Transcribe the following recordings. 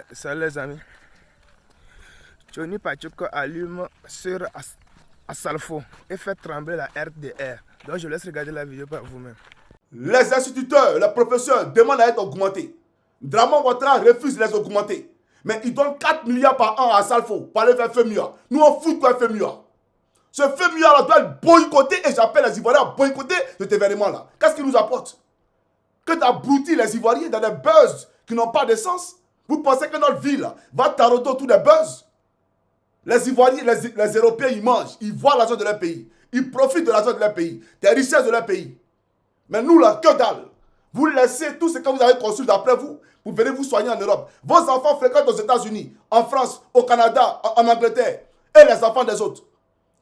Ouais, salut les amis. Johnny Pachuco allume sur Asalfo et fait trembler la RDR. Donc je laisse regarder la vidéo par vous-même. Les instituteurs, les professeurs demandent à être augmentés. Draman Ouattara refuse de les augmenter. Mais ils donnent 4 milliards par an à Salfo pour aller faire FEMUA. Nous on fout quoi FEMUA. Ce FEMUA là doit être boycotté et j'appelle les Ivoiriens à boycotter cet événement là. Qu'est-ce qu'il nous apporte? Que t'abrutis les Ivoiriens dans des buzz qui n'ont pas de sens. Vous pensez que notre ville va tarauder autour des buzz? Les Ivoiriens, les Européens, ils mangent, ils voient l'argent de leur pays. Ils profitent de l'argent de leur pays, des richesses de leur pays. Mais nous là, que dalle. Vous laissez tout ce que vous avez construit d'après vous, vous venez vous soigner en Europe. Vos enfants fréquentent aux États-Unis, en France, au Canada, en Angleterre. Et les enfants des autres,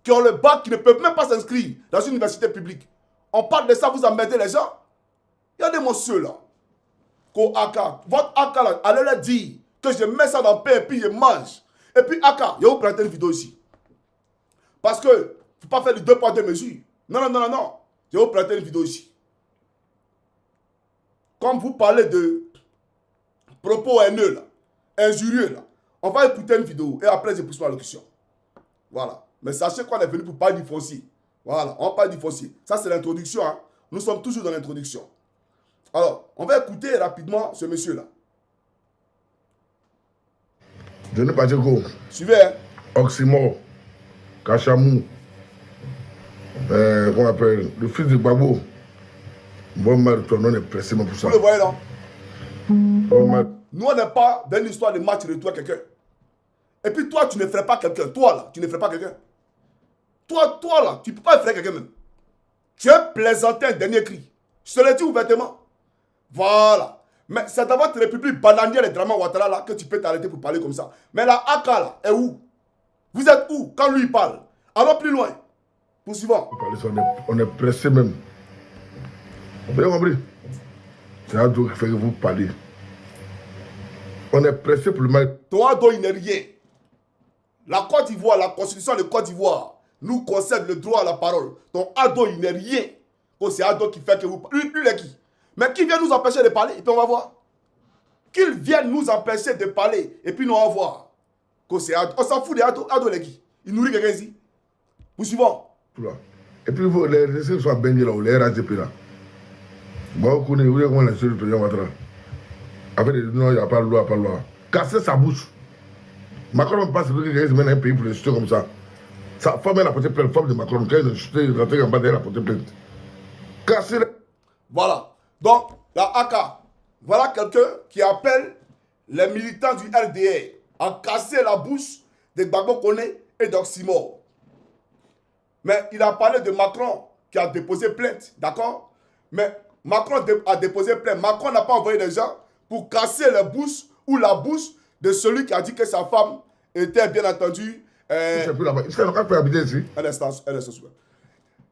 qui ont le bac, qui ne peuvent même pas s'inscrire dans une université publique. On parle de ça, vous emmerdez les gens. Il y a des messieurs là. Votre AK là, allez leur dire que je mets ça dans le pain et puis je mange. Et puis AK, je vais vous prêter une vidéo ici. Parce que, il ne faut pas faire les 2 poids 2 mesures. Non, non, non, non, non. Je vais vous prêter une vidéo ici. Comme vous parlez de propos haineux là, injurieux là, on va écouter une vidéo et après je pousse ma locution. Voilà. Mais sachez qu'on est venu pour parler du foncier. Voilà, on parle du foncier. Ça c'est l'introduction. Hein. Nous sommes toujours dans l'introduction. Alors, on va écouter rapidement ce monsieur-là. Johnny Pacheco. Suivez, hein. Oxymore. Kachamou. Comment on appelle? Le fils de Babo. Bon, ton nom est pressé pour ça. Vous le voyez là? Bon, nous, on n'est pas dans une histoire de match retour à quelqu'un. Et puis toi, tu ne ferais pas quelqu'un. Toi là, tu ne ferais pas quelqu'un. Toi là, tu ne peux pas faire quelqu'un même. Tu es plaisantin, un dernier cri. Je te l'ai dit ouvertement. Voilà. Mais c'est dans votre république bananière et Draman Ouattara là que tu peux t'arrêter pour parler comme ça. Mais la AK là est où? Vous êtes où quand lui il parle? Allons plus loin. Poursuivons. on est pressé même. Vous avez compris? C'est un truc qui fait que vous parlez. On est pressé pour le mal. Ton ado, il n'est rien. La Côte d'Ivoire, la constitution de Côte d'Ivoire nous concède le droit à la parole. Ton ado, il n'est rien. C'est ado qui fait que vous... Lui, il est qui? Mais qui vient nous empêcher de parler? Et puis on va voir. Qu'il vienne nous empêcher de parler. Et puis nous on va voir. On s'en fout des ado. Ado, il est qui? Il nourrit quelqu'un ici. Vous suivons? Et puis les récits sont baignés là, ou les RAGP là. Bon, vous connaissez comment les le président Ouattara. Avec des non, il n'y a pas de loi, pas de loi. Casser sa bouche. Macron ne passe pas que quelqu'un se met dans un pays pour les chuter comme ça. Sa femme, elle a porté plainte. Femme de Macron, quand il a chuté, il est rentré en bas, elle a porté plainte. Casser. Voilà. Donc, la AK, voilà quelqu'un qui appelle les militants du RDR à casser la bouche de Gbagbo Koné et d'Oxymore. Mais il a parlé de Macron qui a déposé plainte, d'accord? Mais Macron a déposé plainte. Macron n'a pas envoyé des gens pour casser la bouche ou la bouche de celui qui a dit que sa femme était bien entendu... Un instant.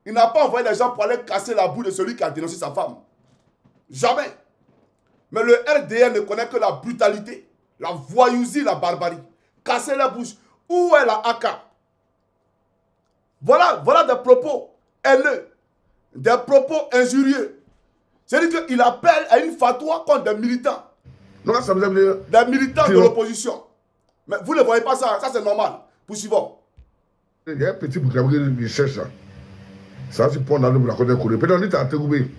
Il n'a pas envoyé des gens pour aller casser la bouche de celui qui a dénoncé sa femme. Jamais. Mais le RDR ne connaît que la brutalité, la voyousie, la barbarie. Casser la bouche. Où est la AK? Voilà des propos haineux, des propos injurieux. C'est-à-dire qu'il appelle à une fatwa contre des militants. Non, ça veut dire... Des militants de l'opposition. Mais vous ne voyez pas ça, ça c'est normal. Poursuivons. Il y a un petit bouquin qui cherche ça. Ça, c'est pour aller pour la côte de Corée. Peut-être on dit à Tegoubé.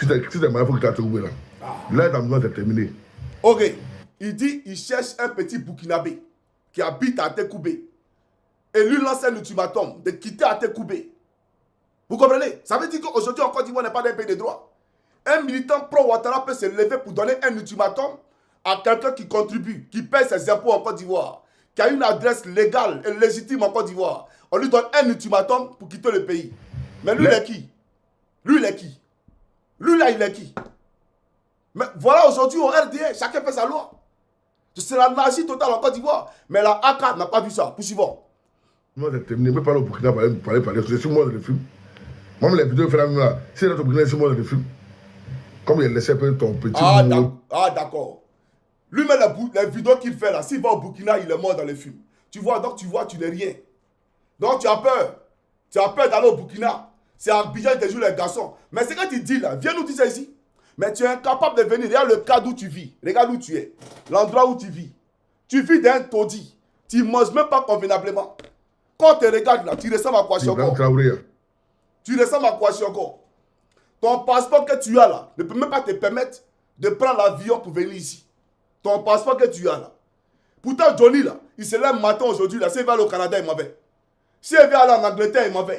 Si t'es malade, il faut que tu aies Tegoubé là. Là, ta mission est terminée. Ok. Il dit il cherche un petit Burkinabé qui habite à Tekoubé. Et lui lance un ultimatum de quitter Atekoubé. Vous comprenez? Ça veut dire qu'aujourd'hui en Côte d'Ivoire n'est pas d'un pays de droit. Un militant pro-Ouattara peut se lever pour donner un ultimatum à quelqu'un qui contribue, qui paye ses impôts en Côte d'Ivoire, qui a une adresse légale et légitime en Côte d'Ivoire. On lui donne un ultimatum pour quitter le pays. Mais lui, il est qui? Lui, il est qui? Lui, là, il est qui? Mais voilà, aujourd'hui, au RDA, chacun fait sa loi. C'est la magie totale en Côte d'Ivoire. Mais la AK n'a pas vu ça. Poursuivons. Moi, j'ai terminé. Je ne peux pas aller au Burkina pour parler. C'est sur moi de le film. Moi, les vidéos, fait la même là. Si notre Burkina, c'est moi de le film. Comme il a laissé un peu ton petit... Ah, d'accord. Lui, mais les vidéos qu'il fait là, s'il va au Burkina, il est mort dans les films. Tu vois, donc tu n'es rien. Donc tu as peur. Tu as peur d'aller au Burkina. C'est à Abidjan que tu joues les garçons. Mais c'est quand tu dis là, viens nous dire ça ici. Mais tu es incapable de venir. Regarde le cadre où tu vis. Regarde où tu es. L'endroit où tu vis. Tu vis d'un taudis. Tu ne manges même pas convenablement. Quand tu regardes là, tu ressembles à quoi encore? Tu ressembles à quoi encore? Ton passeport que tu as là ne peut même pas te permettre de prendre l'avion pour venir ici. Ton passeport que tu as là. Pourtant, Johnny là, il se lève matin aujourd'hui là. S'il va aller au Canada, il m'en va. S'il veut aller en Angleterre, il m'en va.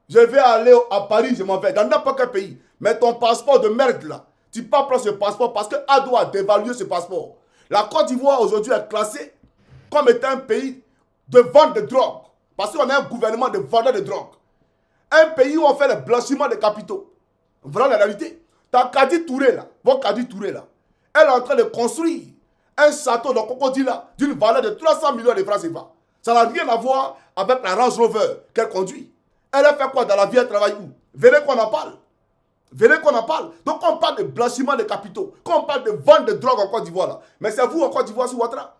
Je vais aller à Paris, je m'en vais. Dans n'importe quel pays. Mais ton passeport de merde là, tu peux pas prendre ce passeport parce que Ado a dévalué ce passeport. La Côte d'Ivoire aujourd'hui est classée comme étant un pays de vente de drogue. Parce qu'on a un gouvernement de vendeurs de drogue. Un pays où on fait le blanchiment de capitaux. Voilà la réalité. Ta Kadi Touré là, votre Kadi Touré là, elle est en train de construire un château de crocodile là d'une valeur de 300 millions de francs CFA. Ça n'a rien à voir avec la Range Rover qu'elle conduit. Elle a fait quoi dans la vie, elle travaille où? Venez qu'on en parle. Venez qu'on en parle. Donc on parle de blanchiment de capitaux. Quand on parle de vente de drogue en Côte d'Ivoire là. Mais c'est vous en Côte d'Ivoire sous Ouattara.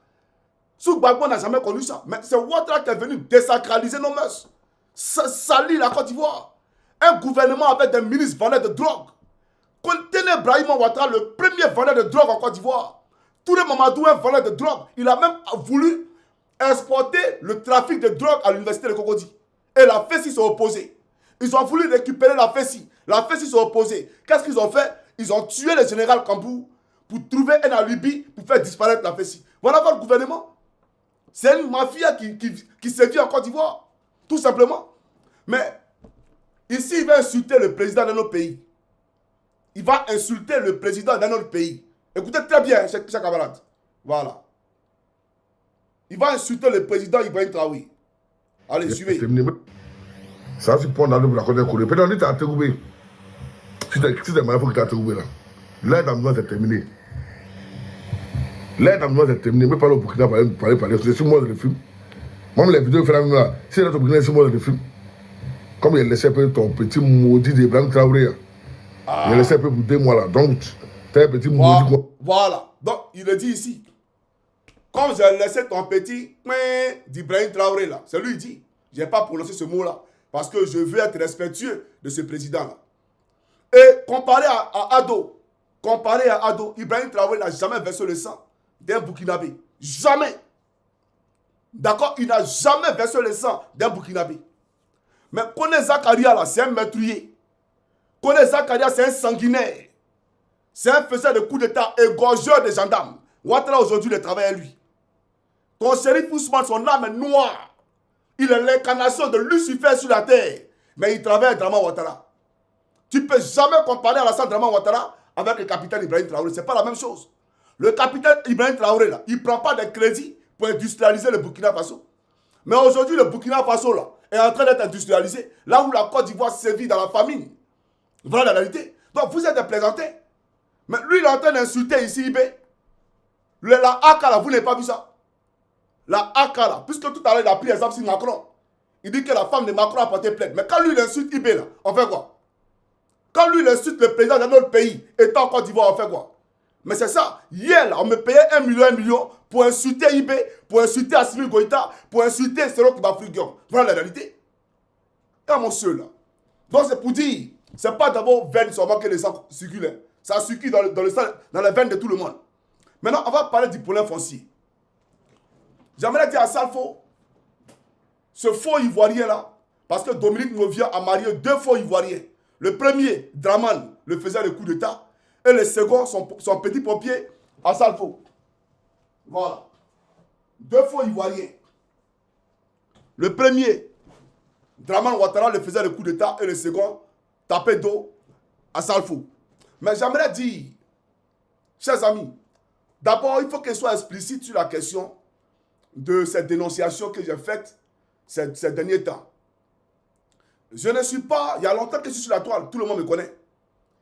Sous Gbagbo n'a jamais connu ça. Mais c'est Ouattara qui est venu désacraliser nos mœurs. Salir la Côte d'Ivoire. Un gouvernement avec des ministres vendeurs de drogue. Tenez Brahima Ouattara, le premier vendeur de drogue en Côte d'Ivoire. Touré Mamadou, un vendeur de drogue. Il a même voulu exporter le trafic de drogue à l'université de Cocody. Et la FESI s'est opposée. Ils ont voulu récupérer la FESI. La FESI s'est opposée. Qu'est-ce qu'ils ont fait? Ils ont tué le général Kambou pour trouver un alibi pour faire disparaître la FESI. Voilà votre gouvernement. C'est une mafia qui sévit en Côte d'Ivoire. Tout simplement. Mais ici, il va insulter le président de notre pays. Il va insulter le président de notre pays. Écoutez très bien, chers camarades. Voilà. Il va insulter le président Ibrahim Traoré. Allez, suivez. Ça, c'est pour aller pour la côte de Corée. Peut-être que tu as trouvé. Si tu es malade, il faut que tu as trouvé là. L'aide à moi, c'est terminé. L'aide à moi, c'est terminé. Mais pas le Burkina parler. C'est 6 mois de film. Même les vidéos, là, si le Burkina, 6 mois de film. Comme il a laissé ton petit maudit d'Ibrahim Traoré. Il a laissé un peu pour 2 mois là. Donc, tu as un petit maudit. Voilà. Donc, il le dit ici. Comme j'ai laissé ton petit d'Ibrahim Traoré là. C'est lui qui dit. Je n'ai pas prononcé ce mot là. Parce que je veux être respectueux de ce président-là. Et comparé à Ado, Ibrahim Traoré n'a jamais versé le sang d'un Burkinabé. Jamais. D'accord? Il n'a jamais versé le sang d'un Burkinabé. Mais Kone Zakaria, là, c'est un meurtrier. Kone Zakaria, c'est un sanguinaire. C'est un faiseur de coups d'état, égorgeur des gendarmes. Ouattara aujourd'hui, le travail à lui. Ton shérif Ousmane, son âme est noire. Il est l'incarnation de Lucifer sur la terre. Mais il travaille avec Draman Ouattara. Tu ne peux jamais comparer Alassane Draman Ouattara avec le capitaine Ibrahim Traoré. Ce n'est pas la même chose. Le capitaine Ibrahim Traoré, là, il ne prend pas de crédit pour industrialiser le Burkina Faso. Mais aujourd'hui, le Burkina Faso là, est en train d'être industrialisé. Là où la Côte d'Ivoire sévit dans la famine. Voilà la réalité. Donc vous êtes des plaisantins. Mais lui, il est en train d'insulter ici Ibé. La AK là, vous n'avez pas vu ça? La AK là, puisque tout à l'heure il a pris exemple sur Macron. Il dit que la femme de Macron a porté plainte. Mais quand lui il insulte Ibé là, on fait quoi? Quand lui il insulte le président de notre pays, étant en Côte d'Ivoire, on fait quoi? Mais c'est ça. Hier là, on me payait 1 million pour insulter Ibé, pour insulter Assimi Goïta, pour insulter Sero Kibafrigion. Voilà la réalité. Et mon soeur là. Donc c'est pour dire, c'est pas d'abord veine seulement que les gens circulent. Ça circule dans les veines de tout le monde. Maintenant, on va parler du problème foncier. J'aimerais dire à Salfo, ce faux Ivoirien là, parce que Dominique Novia a marié 2 faux Ivoiriens. Le premier, Draman, le faisait le coup d'état. Et le second, son petit pompier, à Salfo. Voilà. 2 faux Ivoiriens. Le premier, Draman Ouattara, le faisait le coup d'état. Et le second, tapé d'eau à Salfo. Mais j'aimerais dire, chers amis, d'abord, il faut qu'elle soit explicite sur la question de cette dénonciation que j'ai faite ces derniers temps. Je ne suis pas, il y a longtemps que je suis sur la toile, tout le monde me connaît.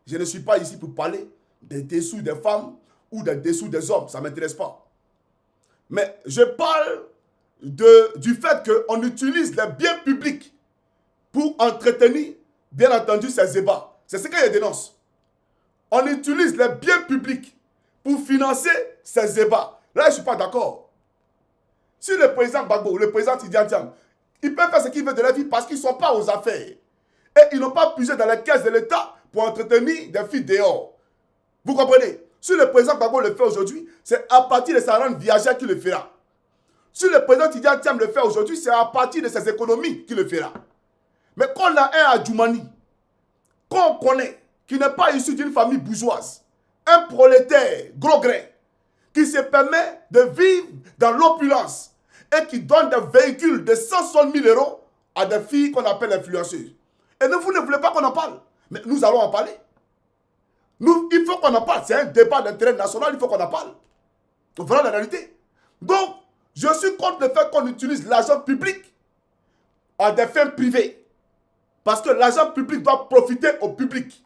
Je ne suis pas ici pour parler des dessous des femmes ou des dessous des hommes, ça ne m'intéresse pas. Mais je parle du fait qu'on utilise les biens publics pour entretenir, bien entendu, ces ébats. C'est ce que je dénonce. On utilise les biens publics pour financer ces ébats. Là, je ne suis pas d'accord. Si le président Gbagbo, le président Tidiane, ils peuvent faire ce qu'ils veulent de la vie parce qu'ils ne sont pas aux affaires. Et ils n'ont pas puisé dans les caisses de l'État pour entretenir des filles dehors. Vous comprenez? Si le président Gbagbo le fait aujourd'hui, c'est à partir de sa rente viagère qu'il le fera. Si le président Tidjane Thiam le fait aujourd'hui, c'est à partir de ses économies qu'il le fera. Mais quand on a un Adjoumani, qu'on connaît, qui n'est pas issu d'une famille bourgeoise, un prolétaire gros grain, qui se permet de vivre dans l'opulence et qui donne des véhicules de 160 000 euros à des filles qu'on appelle influenceuses. Et vous ne voulez pas qu'on en parle. Mais nous allons en parler. Il faut qu'on en parle. C'est un débat d'intérêt national, il faut qu'on en parle. Voilà la réalité. Donc, je suis contre le fait qu'on utilise l'argent public à des fins privées. Parce que l'argent public doit profiter au public.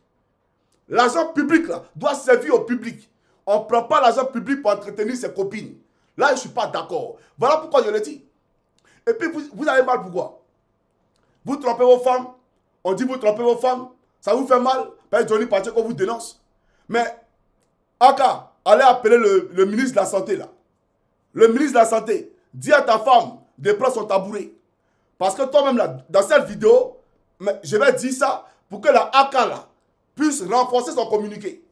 L'argent public là, doit servir au public. On ne prend pas l'argent public pour entretenir ses copines. Là, je ne suis pas d'accord. Voilà pourquoi je le dis. Et puis, vous avez mal pourquoi? Vous trompez vos femmes. On dit vous trompez vos femmes. Ça vous fait mal. Ben, Johnny Pacheco vous dénonce. Mais, Aka, allez appeler le ministre de la Santé là. Le ministre de la Santé, dis à ta femme de prendre son tabouret. Parce que toi-même là, dans cette vidéo, je vais dire ça pour que la Aka là puisse renforcer son communiqué.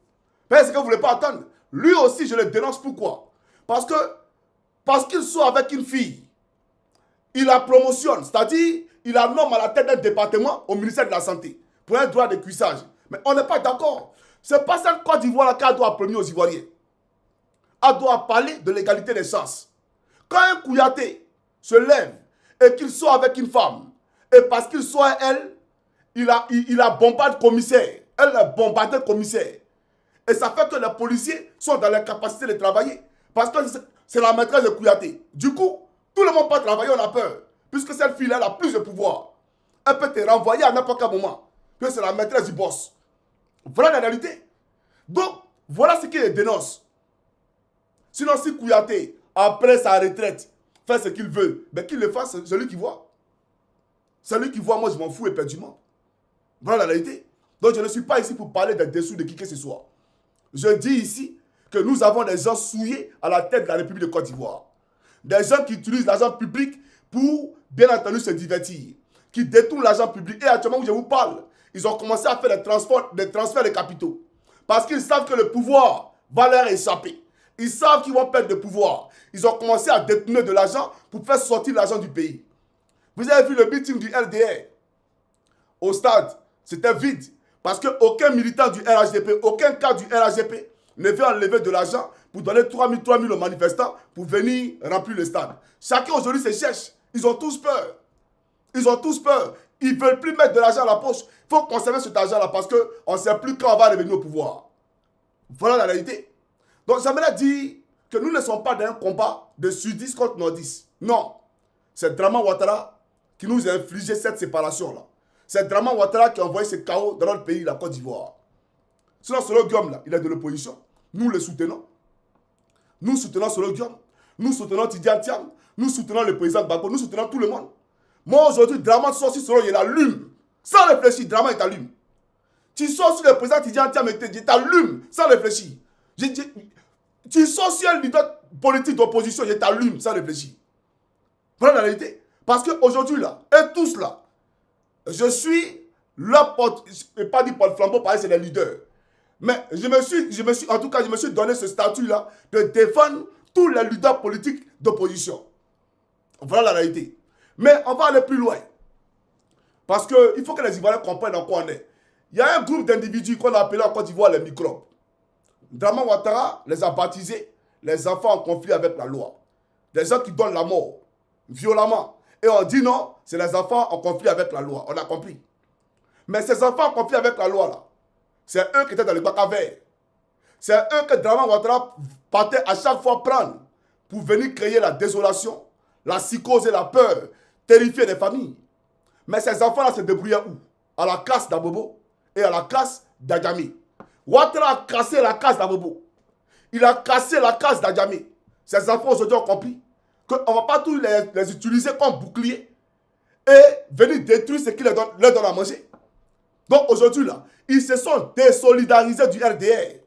Parce que vous ne voulez pas attendre. Lui aussi, je le dénonce. Pourquoi? Parce qu'il soit avec une fille. Il la promotionne. C'est-à-dire, il la nomme à la tête d'un département au ministère de la Santé pour un droit de cuissage. Mais on n'est pas d'accord. Ce n'est pas cette Côte d'Ivoire qu'elle doit promener aux Ivoiriens. Elle doit parler de l'égalité des chances. Quand un Kouyaté se lève et qu'il soit avec une femme, et parce qu'il soit elle, il a bombardé le commissaire. Elle a bombardé le commissaire. Et ça fait que les policiers sont dans l'incapacité de travailler. Parce que c'est la maîtresse de Kouyaté. Du coup, tout le monde peut travailler, on a peur. Puisque cette fille-là a plus de pouvoir. Elle peut te renvoyer à n'importe quel moment. Que c'est la maîtresse du boss. Voilà la réalité. Donc, voilà ce qu'il dénonce. Sinon, si Kouyaté, après sa retraite, fait ce qu'il veut, mais qu'il le fasse, c'est lui qui voit. C'est lui qui voit, moi je m'en fous éperdument. Voilà la réalité. Donc, je ne suis pas ici pour parler des dessous de qui que ce soit. Je dis ici que nous avons des gens souillés à la tête de la République de Côte d'Ivoire. Des gens qui utilisent l'argent public pour, bien entendu, se divertir. Qui détournent l'argent public. Et actuellement où je vous parle, ils ont commencé à faire des transferts de capitaux. Parce qu'ils savent que le pouvoir va leur échapper. Ils savent qu'ils vont perdre le pouvoir. Ils ont commencé à détourner de l'argent pour faire sortir l'argent du pays. Vous avez vu le meeting du RDR au stade. C'était vide. Parce qu'aucun militant du RHDP, aucun cadre du RHDP ne veut enlever de l'argent pour donner 3 000 aux manifestants pour venir remplir le stade. Chacun aujourd'hui se cherche. Ils ont tous peur. Ils ont tous peur. Ils ne veulent plus mettre de l'argent à la poche. Il faut conserver cet argent-là parce qu'on ne sait plus quand on va revenir au pouvoir. Voilà la réalité. Donc j'aimerais dire que nous ne sommes pas dans un combat de sudistes contre nordistes. Non. C'est Draman Ouattara qui nous a infligé cette séparation-là. C'est Draman Ouattara qui a envoyé ce chaos dans notre pays, la Côte d'Ivoire. Sinon, Solo Guillaume, là, il est de l'opposition. Nous le soutenons. Nous soutenons Solo Guillaume. Nous soutenons Tidjane Thiam. Nous soutenons le président Gbagbo. Nous soutenons tout le monde. Moi, aujourd'hui, Draman sort sur Solo, il allume. Sans réfléchir, Draman, il t'allume. Tu sors sur le président Tidjane Thiam, il t'allume. Sans réfléchir. Tu sors sur un leader politique d'opposition, il t'allume. Sans réfléchir. Voilà la réalité. Parce qu'aujourd'hui, là, et tous là, je suis leur porte, je ne vais pas dire porte-flambeau, parce que c'est les leaders. Mais je me suis donné ce statut-là de défendre tous les leaders politiques d'opposition. Voilà la réalité. Mais on va aller plus loin. Parce qu'il faut que les Ivoiriens comprennent en quoi on est. Il y a un groupe d'individus qu'on a appelé en Côte d'Ivoire les microbes. Draman Ouattara les a baptisés les enfants en conflit avec la loi. Des gens qui donnent la mort violemment. Et on dit non, c'est les enfants en conflit avec la loi. On a compris. Mais ces enfants en conflit avec la loi, là, c'est eux qui étaient dans le bac à verre. C'est eux que Draman Ouattara partait à chaque fois prendre pour venir créer la désolation, la psychose et la peur, terrifier les familles. Mais ces enfants-là se débrouillaient où? À la casse d'Abobo et à la casse d'Adjamé. Ouattara a cassé la casse d'Abobo. Il a cassé la casse d'Adjamé. Ces enfants aujourd'hui ont compris qu'on ne va pas tous les utiliser comme bouclier et venir détruire ce qui leur donne à manger. Donc aujourd'hui, là, ils se sont désolidarisés du RDR.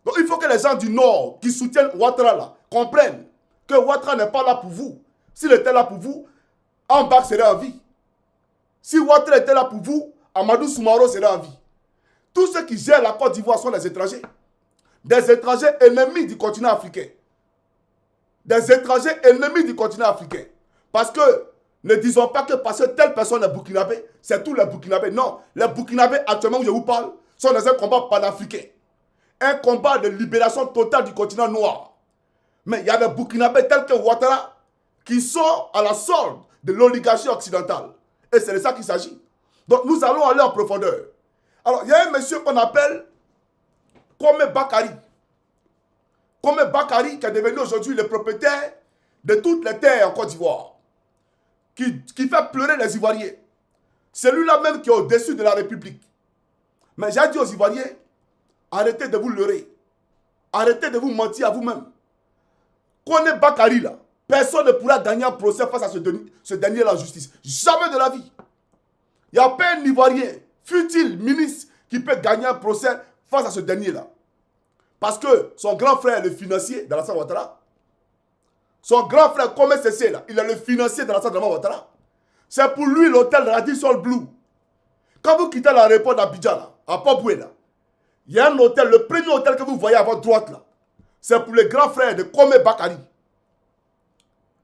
Donc il faut que les gens du Nord qui soutiennent Ouattara là, comprennent que Ouattara n'est pas là pour vous. S'il était là pour vous, Ambak serait en vie. Si Ouattara était là pour vous, Amadou Soumaro serait en vie. Tous ceux qui gèrent la Côte d'Ivoire sont les étrangers. des étrangers ennemis du continent africain. Des étrangers ennemis du continent africain. Parce que ne disons pas que parce que telle personne est burkinabé, c'est tous les burkinabés. Non, les burkinabés actuellement où je vous parle sont dans un combat panafricain. Un combat de libération totale du continent noir. Mais il y a des burkinabés tels que Ouattara qui sont à la solde de l'oligarchie occidentale. Et c'est de ça qu'il s'agit. Donc nous allons aller en profondeur. Alors, il y a un monsieur qu'on appelle Kwame Bakari. Kwame Bakari qui est devenu aujourd'hui le propriétaire de toutes les terres en Côte d'Ivoire. Qui fait pleurer les Ivoiriens. C'est lui-là même qui est au-dessus de la République. Mais j'ai dit aux Ivoiriens, arrêtez de vous leurrer. Arrêtez de vous mentir à vous-même. Kwame Bakari là, personne ne pourra gagner un procès face à ce dernier en justice. Jamais de la vie. Il n'y a pas un Ivoirien, fut-il ministre, qui peut gagner un procès face à ce dernier-là. Parce que son grand frère, le financier d'Alassane Ouattara, son grand frère, comme SCC, là, il est le financier d'Alassane Ouattara. C'est pour lui l'hôtel Radisson Blu. Quand vous quittez l'aéroport d'Abidjan, à Port-Boué, il y a un hôtel, le premier hôtel que vous voyez à votre droite, là, c'est pour le grand frère de Kwame Bakari.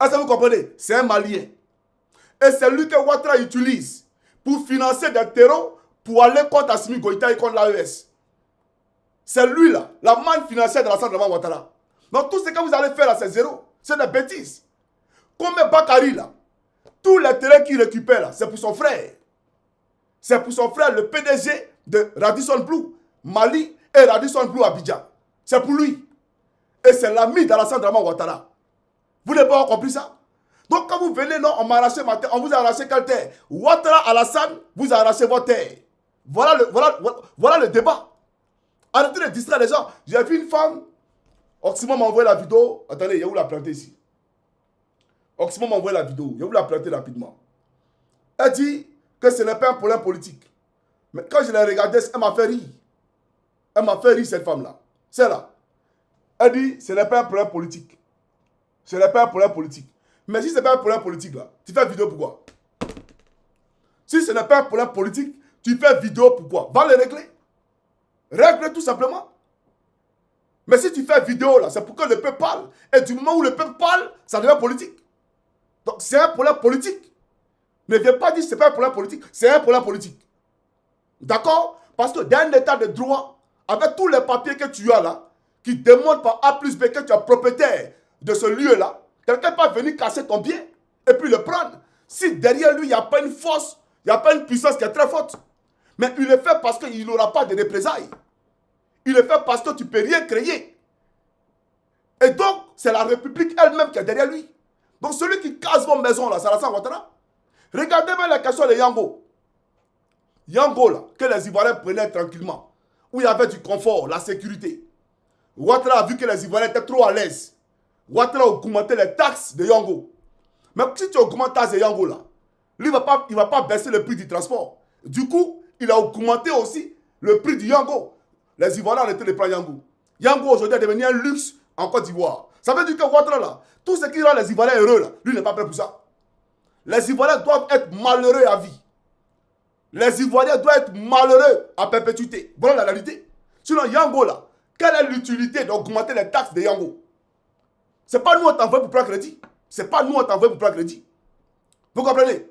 Est-ce que vous comprenez? C'est un Malien. Et c'est lui que Ouattara utilise pour financer des terreaux pour aller contre Assimi Goïta et contre l'AES. C'est lui là, la manne financière de l'Alassane Ouattara. Donc tout ce que vous allez faire là, c'est zéro. C'est des bêtises. Comme Bakari là, tous les terrains qu'il récupère là, c'est pour son frère. C'est pour son frère, le PDG de Radisson Blu, Mali et Radisson Blu Abidjan. C'est pour lui. Et c'est l'ami d'Alassane Ouattara. Vous n'avez pas compris ça? Donc quand vous venez, non, on m'a arraché ma terre, on vous a arraché quelle terre? Ouattara Alassane vous a arraché votre terre. Voilà le débat. Arrêtez de distraire les gens. J'ai vu une femme, Oxymon m'a envoyé la vidéo. Attendez, il y a où la planter ici? Oxymon m'a envoyé la vidéo, il y a où la planter rapidement. Elle dit que ce n'est pas un problème politique. Mais quand je l'ai regardée, elle m'a fait rire. Elle m'a fait rire cette femme-là. C'est là. Elle dit ce n'est pas un problème politique. Ce n'est pas un problème politique. Mais si ce n'est pas un problème politique, là, tu fais vidéo pourquoi? Si ce n'est pas un problème politique, tu fais vidéo pourquoi? Va le régler. Règle tout simplement. Mais si tu fais vidéo, là, c'est pour que le peuple parle. Et du moment où le peuple parle, ça devient politique. Donc c'est un problème politique. Ne viens pas dire que ce n'est pas un problème politique. C'est un problème politique. D'accord? Parce que dans un état de droit, avec tous les papiers que tu as là, qui démontrent par A plus B que tu es propriétaire de ce lieu-là, quelqu'un peut venir casser ton bien et puis le prendre. Si derrière lui, il n'y a pas une force, il n'y a pas une puissance qui est très forte. Mais il le fait parce qu'il n'aura pas de représailles. Il le fait parce que tu ne peux rien créer. Et donc, c'est la République elle-même qui est derrière lui. Donc, celui qui casse vos maisons, là, c'est Alassane Ouattara. Regardez même la question de Yango. Yango, là, que les Ivoiriens prenaient tranquillement. Où il y avait du confort, la sécurité. Ouattara a vu que les Ivoiriens étaient trop à l'aise. Ouattara a augmenté les taxes de Yango. Mais si tu augmentes les taxes de Yango, là, lui, il ne va pas baisser le prix du transport. Du coup, il a augmenté aussi le prix du Yango. Les Ivoiriens arrêtaient de prendre Yango. Yango aujourd'hui est devenu un luxe en Côte d'Ivoire. Ça veut dire que Ouattara, là, tout ce qui rend les Ivoiriens heureux, là, lui n'est pas prêt pour ça. Les Ivoiriens doivent être malheureux à vie. Les Ivoiriens doivent être malheureux à perpétuité. Voilà la réalité. Sinon, Yango, là, quelle est l'utilité d'augmenter les taxes de Yango? Ce n'est pas nous on t'envoie pour prendre crédit. Ce n'est pas nous on t'envoie pour prendre crédit. Vous comprenez?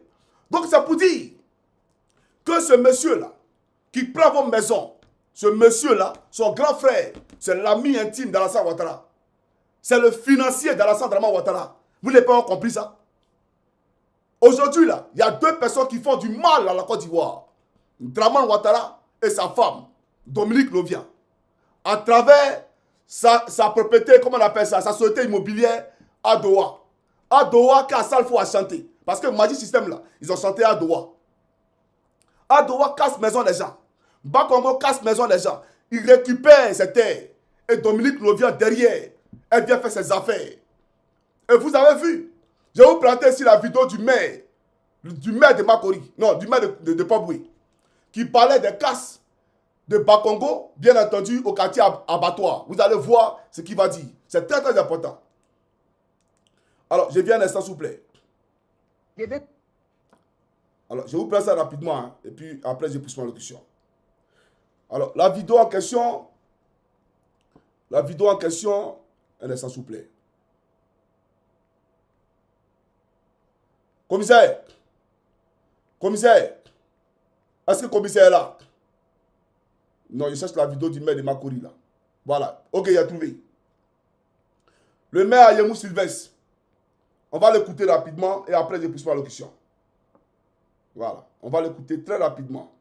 Donc, c'est pour dire que ce monsieur-là, qui prend vos maisons, ce monsieur-là, son grand frère, c'est l'ami intime d'Alassane Ouattara. C'est le financier d'Alassane Ouattara. Vous n'avez pas compris ça? Aujourd'hui, là, il y a deux personnes qui font du mal à la Côte d'Ivoire. Dramane Ouattara et sa femme, Dominique Lovien. À travers sa propriété, comment on appelle ça, sa société immobilière à Doha. À Doha, Kassalfo a chanté. Parce que Magic System, là, ils ont chanté à Doha. À Doha, casse maison des gens. Bakongo casse maison des gens. Il récupère ses terres. Et Dominique Lovien derrière, elle vient faire ses affaires. Et vous avez vu, je vais vous planter ici la vidéo du maire de Makori, non, du maire de Port-Boué, qui parlait des casses de Bakongo, bien entendu, au quartier abattoir. Vous allez voir ce qu'il va dire. C'est très très important. Alors, je viens un instant, s'il vous plaît. Alors, je vous prends ça rapidement, hein, et puis après, je pousse ma locution. Alors, la vidéo en question, La vidéo en question, un instant s'il vous plaît. Commissaire. Commissaire. Est-ce que le commissaire est là? Non, je cherche la vidéo du maire de Makori là. Voilà. Ok, il a trouvé. Le maire Ayemou Sylvestre. On va l'écouter rapidement et après je pousse ma locution. Voilà. On va l'écouter très rapidement.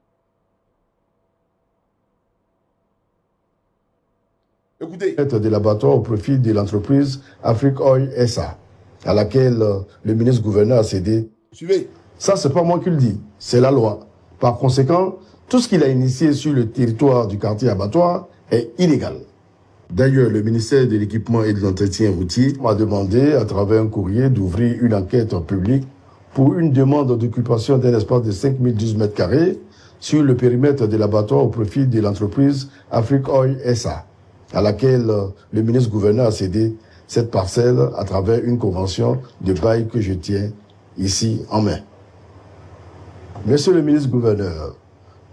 Écoutez. De l'abattoir au profit de l'entreprise Afrique Oil SA, à laquelle le ministre-gouverneur a cédé. Suivez. Ça, c'est pas moi qui le dis, c'est la loi. Par conséquent, tout ce qu'il a initié sur le territoire du quartier abattoir est illégal. D'ailleurs, le ministère de l'Équipement et de l'Entretien routier m'a demandé, à travers un courrier, d'ouvrir une enquête publique pour une demande d'occupation d'un espace de 5012 m² sur le périmètre de l'abattoir au profit de l'entreprise Afrique Oil SA, à laquelle le ministre-gouverneur a cédé cette parcelle à travers une convention de bail que je tiens ici en main. Monsieur le ministre-gouverneur,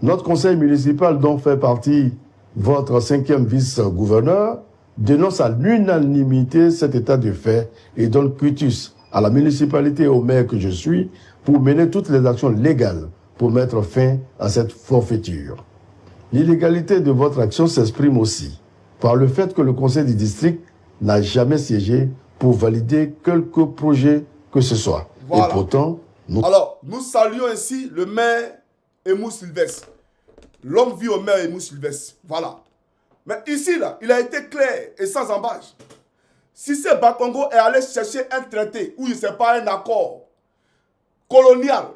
notre conseil municipal dont fait partie votre 5e vice-gouverneur dénonce à l'unanimité cet état de fait et donne quitus à la municipalité et au maire que je suis pour mener toutes les actions légales pour mettre fin à cette forfaiture. L'illégalité de votre action s'exprime aussi par le fait que le conseil du district n'a jamais siégé pour valider quelque projet que ce soit. Voilà. Et pourtant, Alors, nous saluons ainsi le maire Ayemou Sylvestre. L'homme vit au maire Ayemou Sylvestre. Voilà. Mais ici, là, il a été clair et sans embâche. Si ce Bakongo est allé chercher un traité ou il ne sait pas un accord colonial,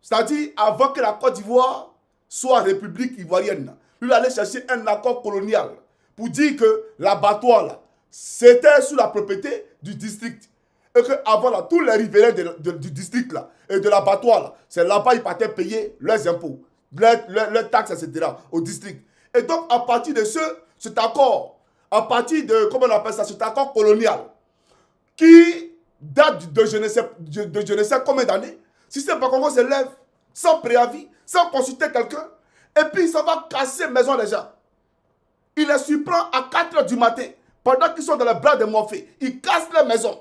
c'est-à-dire avant que la Côte d'Ivoire soit république ivoirienne, lui il allait chercher un accord colonial pour dire que l'abattoir, là, c'était sous la propriété du district. Et qu'avant, là, tous les riverains du district là, et de l'abattoir, là, c'est là-bas qu'ils partaient payer leurs impôts, leurs taxes, etc. au district. Et donc, à partir de cet accord, à partir de, comment on appelle ça, cet accord colonial, qui date de je ne sais combien d'années, si c'est pas qu'on se lève sans préavis, sans consulter quelqu'un, et puis ça va casser maison des gens. Il les surprend à 4 h du matin, pendant qu'ils sont dans les bras de Morphée. Ils cassent les maisons.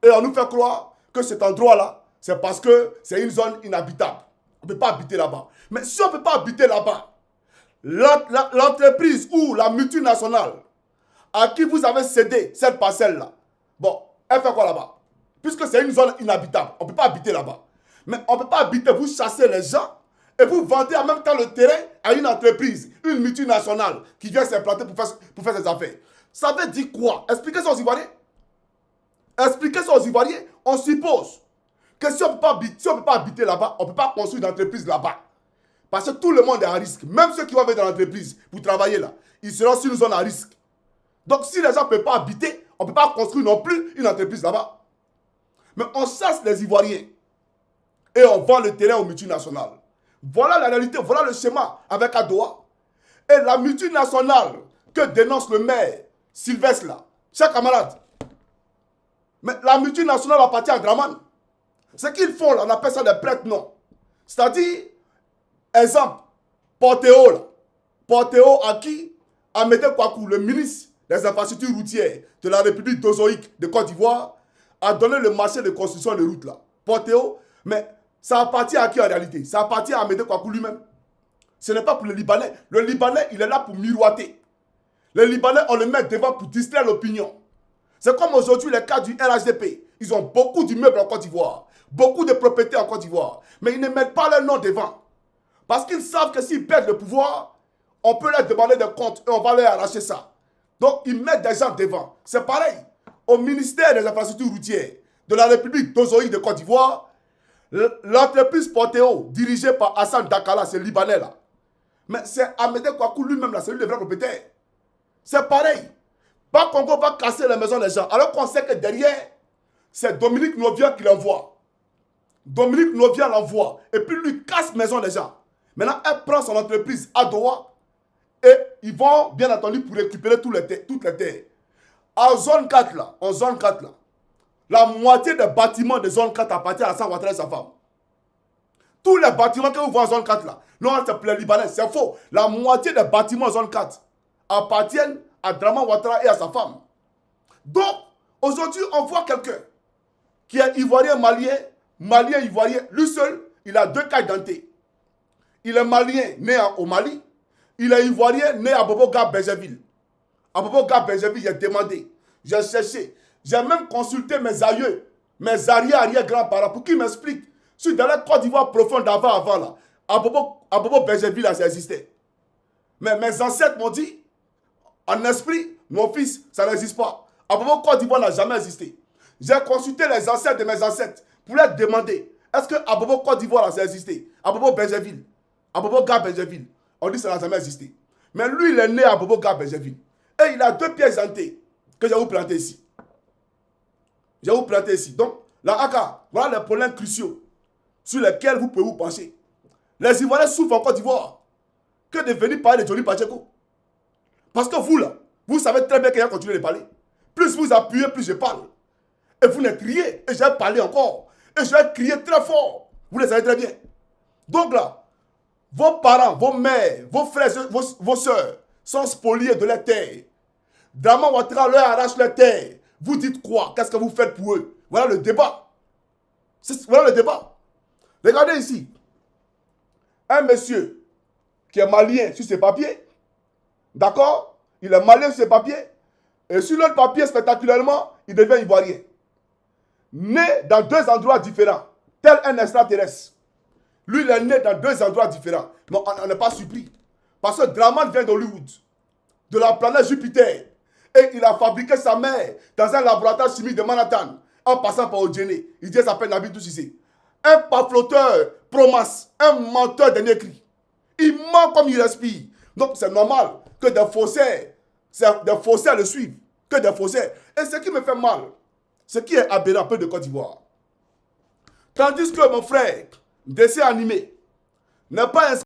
Et on nous fait croire que cet endroit-là, c'est parce que c'est une zone inhabitable. On ne peut pas habiter là-bas. Mais si on ne peut pas habiter là-bas, l'entreprise ou la multinationale à qui vous avez cédé cette parcelle-là, bon, elle fait quoi là-bas? Puisque c'est une zone inhabitable, on ne peut pas habiter là-bas. Mais on ne peut pas habiter, vous chassez les gens et vous vendez en même temps le terrain à une entreprise, une multinationale qui vient s'implanter pour faire ses affaires. Ça veut dire quoi? Expliquez ça aux Ivoiriens. Expliquez ça aux Ivoiriens. On suppose que si on ne peut pas habiter là-bas, on ne peut pas construire une entreprise là-bas. Parce que tout le monde est à risque. Même ceux qui vont venir dans l'entreprise pour travailler là, ils seront sur une zone à risque. Donc si les gens ne peuvent pas habiter, on ne peut pas construire non plus une entreprise là-bas. Mais on chasse les Ivoiriens et on vend le terrain aux multinationales. Voilà la réalité, voilà le schéma avec Adoua. Et la multinationale que dénonce le maire Sylvestre là, chers camarades, mais la multinationale appartient à Draman. Ce qu'ils font là, on appelle ça des prêtres non. C'est-à-dire, exemple, Portéo là. Portéo à qui? À Médé Kwaku, le ministre des infrastructures routières de la République dozoïque de Côte d'Ivoire, a donné le marché de construction de routes là. Portéo, mais ça appartient à qui en réalité? Ça appartient à Médé Kwaku lui-même. Ce n'est pas pour le Libanais. Le Libanais, il est là pour miroiter. Les Libanais, on le met devant pour distraire l'opinion. C'est comme aujourd'hui les cas du RHDP. Ils ont beaucoup d'immeubles en Côte d'Ivoire, beaucoup de propriétés en Côte d'Ivoire, mais ils ne mettent pas leur nom devant. Parce qu'ils savent que s'ils perdent le pouvoir, on peut leur demander des comptes et on va leur arracher ça. Donc ils mettent des gens devant. C'est pareil. Au ministère des infrastructures routières de la République dozoïque de Côte d'Ivoire, l'entreprise Portéo, dirigée par Hassan Dakala, c'est Libanais là. Mais c'est Amédé Kwaku lui-même là, c'est lui le vrai propriétaire. C'est pareil. Pas Congo va casser les maisons des gens. Alors qu'on sait que derrière, c'est Dominique Novia qui l'envoie. Dominique Novia l'envoie. Et puis lui casse les maisons des gens. Maintenant, elle prend son entreprise à Doha. Et ils vont, bien entendu, pour récupérer toutes les terres. En zone 4 là, la moitié des bâtiments de zone 4 appartient à Hassan Ouattara et sa femme. Tous les bâtiments que vous voyez en zone 4 là, non, c'est pour les Libanais, c'est faux. La moitié des bâtiments en zone 4 appartiennent à Draman Ouattara et à sa femme. Donc, aujourd'hui, on voit quelqu'un qui est ivoirien, malien, ivoirien. Lui seul, il a 2 cas d'identité. Il est malien, né au Mali. Il est ivoirien, né à Boboga, Bergerville. À Boboga, Bergerville, j'ai demandé, j'ai cherché. J'ai même consulté mes aïeux, mes arrière-grands-parents pour qu'ils m'expliquent. Si dans la Côte d'Ivoire profonde avant là, à Bobo Bergerville, ça existait. Mais mes ancêtres m'ont dit, en esprit, mon fils, ça n'existe pas. À Bobo Côte d'Ivoire n'a jamais existé. J'ai consulté les ancêtres de mes ancêtres pour leur demander, est-ce que à Bobo Côte d'Ivoire, ça existé? À Bobo Bergerville, à Bobo Gare Bergerville, on dit que ça n'a jamais existé. Mais lui, il est né à Bobo Gare Bergerville. Et il a 2 pièces d'identité que je vais vous planter ici. Je vais vous planter ici. Donc, la AK, voilà les problèmes cruciaux sur lesquels vous pouvez vous pencher. Les Ivoiriens souffrent en Côte d'Ivoire que de venir parler de Johnny Pacheco. Parce que vous, là, vous savez très bien qu'il y a continué de parler. Plus vous appuyez, plus je parle. Et vous ne criez. Et je vais parler encore. Et je vais crier très fort. Vous le savez très bien. Donc là, vos parents, vos mères, vos frères, vos soeurs sont spoliés de leur terre. Draman Ouattara leur arrache leur terre. Vous dites quoi? Qu'est-ce que vous faites pour eux? Voilà le débat. Voilà le débat. Regardez ici. Un monsieur qui est malien sur ses papiers. D'accord? Il est malien sur ses papiers. Et sur l'autre papier, spectaculairement, il devient ivoirien. Né dans 2 endroits différents. Tel un extraterrestre. Lui, il est né dans 2 endroits différents. Mais on n'est pas surpris. Parce que Draman vient d'Hollywood. De la planète Jupiter. Et il a fabriqué sa mère dans un laboratoire chimique de Manhattan. En passant par Odjene. Il dit qu'il s'appelle Nabil Toussissé. Un pafloteur, promas, un menteur dernier cri. Il ment comme il respire. Donc c'est normal que des faussaires le suivent. Que des faussaires. Et ce qui me fait mal, ce qui est aberrant un peu de Côte d'Ivoire. Tandis que mon frère, dessin animé, n'est pas inscrit.